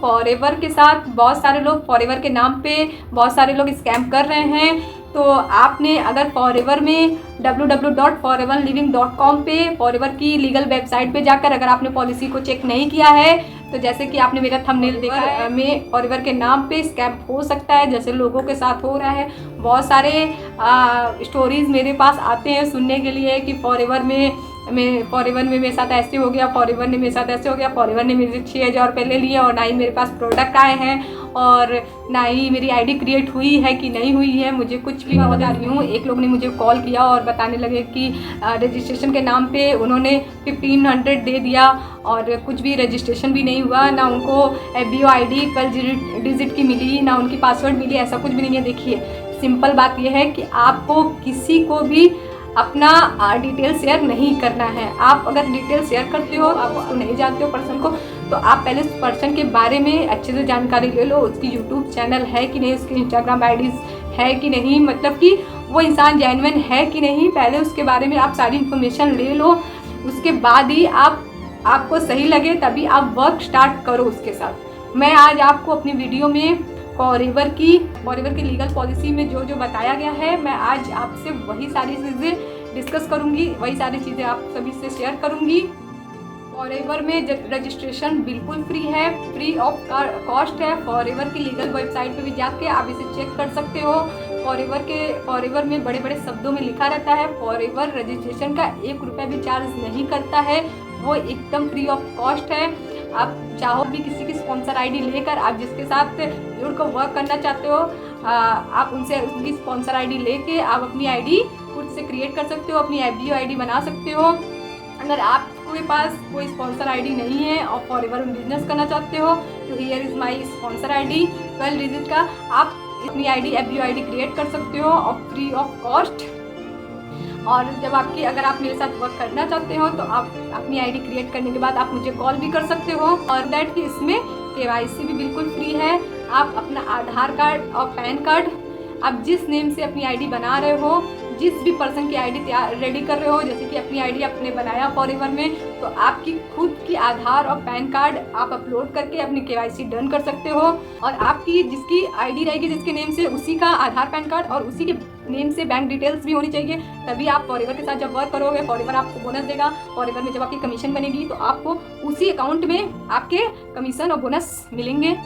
Forever के साथ बहुत सारे लोग फॉरएवर के नाम पे बहुत सारे लोग स्कैम कर रहे हैं। तो आपने अगर फॉरएवर में www.foreverliving.com पे फॉरएवर की लीगल वेबसाइट पे जाकर अगर आपने पॉलिसी को चेक नहीं किया है तो जैसे कि आपने मेरा थंबनेल देखा है में फॉरएवर के नाम पे स्कैम हो सकता है, जैसे लोगों के साथ हो रहा है। बहुत सारे स्टोरीज़ मेरे पास आते हैं सुनने के लिए कि फॉरएवर में मेरे साथ ऐसे हो गया, फॉरएवर ने मेरे साथ ऐसे हो गया, फॉरएवर ने मेरे 6,000 रुपये ले लिए और ना ही मेरे पास प्रोडक्ट आए हैं और ना ही मेरी आईडी क्रिएट हुई है कि नहीं हुई है, मुझे कुछ भी मैं बता रही हूँ। एक लोग ने मुझे कॉल किया और बताने लगे कि रजिस्ट्रेशन के नाम पे उन्होंने 1500 दे दिया और कुछ भी रजिस्ट्रेशन भी नहीं हुआ, ना उनको FBO आईडी कल डिजिट की मिली, ना उनकी पासवर्ड मिली, ऐसा कुछ भी नहीं है। देखिए सिंपल बात यह है कि आपको किसी को भी अपना डिटेल शेयर नहीं करना है। आप अगर डिटेल शेयर करते हो, आप उसको नहीं जानते हो पर्सन को, तो आप पहले उस पर्सन के बारे में अच्छे से जानकारी ले लो। उसकी यूट्यूब चैनल है कि नहीं, उसकी इंस्टाग्राम आईडीज़ है कि नहीं, मतलब कि वो इंसान जेन्युइन है कि नहीं, पहले उसके बारे में आप सारी इन्फॉर्मेशन ले लो। उसके बाद ही आपको सही लगे तभी आप वर्क स्टार्ट करो उसके साथ। मैं आज आपको अपनी वीडियो में फॉरएवर की लीगल पॉलिसी में जो जो बताया गया है, मैं आज आपसे वही सारी चीज़ें डिस्कस करूंगी, वही सारी चीज़ें आप सभी से शेयर करूंगी। फॉरएवर में रजिस्ट्रेशन बिल्कुल फ्री है, फ्री ऑफ कॉस्ट है। फॉरएवर की लीगल वेबसाइट पे भी जाके आप इसे चेक कर सकते हो। फॉरएवर में बड़े बड़े शब्दों में लिखा रहता है फॉरएवर रजिस्ट्रेशन का 1 रुपया भी चार्ज नहीं करता है, वो एकदम फ्री ऑफ कॉस्ट है। आप चाहो भी किसी की स्पॉन्सर आईडी लेकर आप जिसके साथ जुड़कर वर्क करना चाहते हो, आप उनसे उनकी स्पॉन्सर आईडी लेके आप अपनी आईडी खुद से क्रिएट कर सकते हो, अपनी FBO आईडी बना सकते हो। अगर आपके पास कोई स्पॉन्सर आईडी नहीं है और फॉरएवर में बिजनेस करना चाहते हो तो here is my sponsor ID 12 digit का, आप अपनी आईडी FBO आईडी क्रिएट कर सकते हो और फ्री ऑफ कॉस्ट। और जब अगर आप मेरे साथ वर्क करना चाहते हो तो आप अपनी आईडी क्रिएट करने के बाद आप मुझे कॉल भी कर सकते हो। और दैट कि इसमें KYC भी बिल्कुल फ्री है। आप अपना आधार कार्ड और पैन कार्ड आप जिस नेम से अपनी आईडी बना रहे हो, जिस भी पर्सन की आईडी रेडी कर रहे हो, जैसे कि अपनी आईडी आपने बनाया फॉरएवर में, तो आपकी खुद की आधार और पैन कार्ड आप अपलोड करके अपनी KYC डन कर सकते हो। और आपकी जिसकी आईडी रहेगी जिसके नेम से, उसी का आधार पैन कार्ड और उसी के नेम से बैंक डिटेल्स भी होनी चाहिए, तभी आप फॉरएवर के साथ जब वर्क करोगे फॉरएवर आपको बोनस देगा। फॉरएवर में जब आपकी कमीशन बनेगी तो आपको उसी अकाउंट में आपके कमीशन और बोनस मिलेंगे।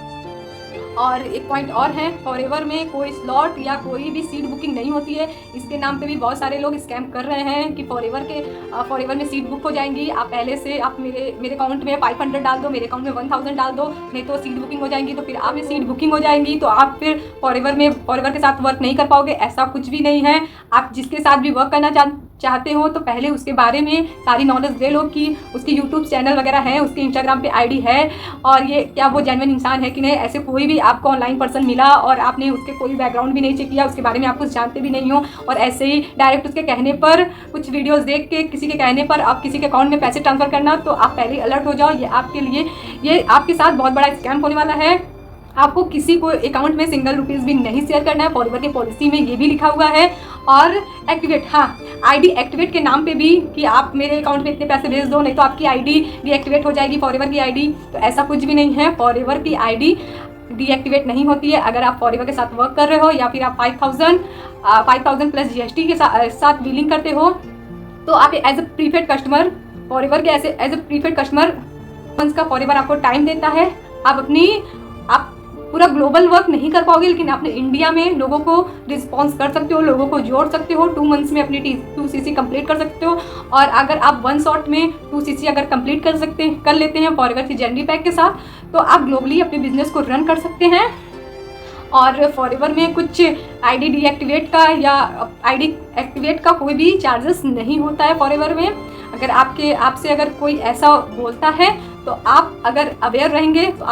और एक पॉइंट और है, फॉरएवर में कोई स्लॉट या कोई भी सीट बुकिंग नहीं होती है। इसके नाम पे भी बहुत सारे लोग स्कैम कर रहे हैं कि फॉरएवर में सीट बुक हो जाएंगी। आप पहले से आप मेरे अकाउंट में 500 डाल दो, मेरे अकाउंट में 1000 डाल दो, नहीं तो सीट बुकिंग हो जाएंगी। तो फिर आप ये सीट बुकिंग हो जाएंगी तो आप फिर फॉरएवर के साथ वर्क नहीं कर पाओगे। ऐसा कुछ भी नहीं है। आप जिसके साथ भी वर्क करना चाहते हो तो पहले उसके बारे में सारी नॉलेज ले लो कि उसकी यूट्यूब चैनल वगैरह है, उसके इंस्टाग्राम पे आईडी है और ये क्या वो जेन्युइन इंसान है कि नहीं। ऐसे कोई भी आपको ऑनलाइन पर्सन मिला और आपने उसके कोई बैकग्राउंड भी नहीं चेक किया, उसके बारे में आप कुछ जानते भी नहीं हो और ऐसे ही डायरेक्ट उसके कहने पर, कुछ वीडियोस देख के किसी के कहने पर आप किसी के अकाउंट में पैसे ट्रांसफ़र करना, तो आप पहले अलर्ट हो जाओ। ये आपके साथ बहुत बड़ा स्कैम होने वाला है। आपको किसी को अकाउंट में सिंगल रुपीज़ भी नहीं शेयर करना है। फॉरएवर की पॉलिसी में ये भी लिखा हुआ है। और एक्टिवेट, हाँ, आईडी एक्टिवेट के नाम पे भी कि आप मेरे अकाउंट में इतने पैसे भेज दो नहीं तो आपकी आईडी डीएक्टिवेट हो जाएगी, फॉरएवर की आईडी। तो ऐसा कुछ भी नहीं है, फॉरएवर की आईडी डीएक्टिवेट नहीं होती है। अगर आप फॉरएवर के साथ वर्क कर रहे हो या फिर आप 5000 प्लस GST के साथ डीलिंग करते हो तो आप as a prepaid customer forever के एज ए प्रीपेड कस्टमर का फॉरएवर आपको टाइम देता है। आप पूरा ग्लोबल वर्क नहीं कर पाओगे, लेकिन अपने इंडिया में लोगों को रिस्पॉन्स कर सकते हो, लोगों को जोड़ सकते हो। 2 मंथ्स में अपनी 2CC कंप्लीट कर सकते हो। और अगर आप 1 शॉट में 2CC अगर कंप्लीट कर लेते हैं फॉरएवर की जेनरी पैक के साथ, तो आप ग्लोबली अपने बिजनेस को रन कर सकते हैं। और फॉरएवर में कुछ आईडी डीएक्टिवेट का या आईडी एक्टिवेट का कोई भी चार्जेस नहीं होता है फॉरएवर में। अगर आपसे अगर कोई ऐसा बोलता है तो आप अगर अवेयर रहेंगे तो आप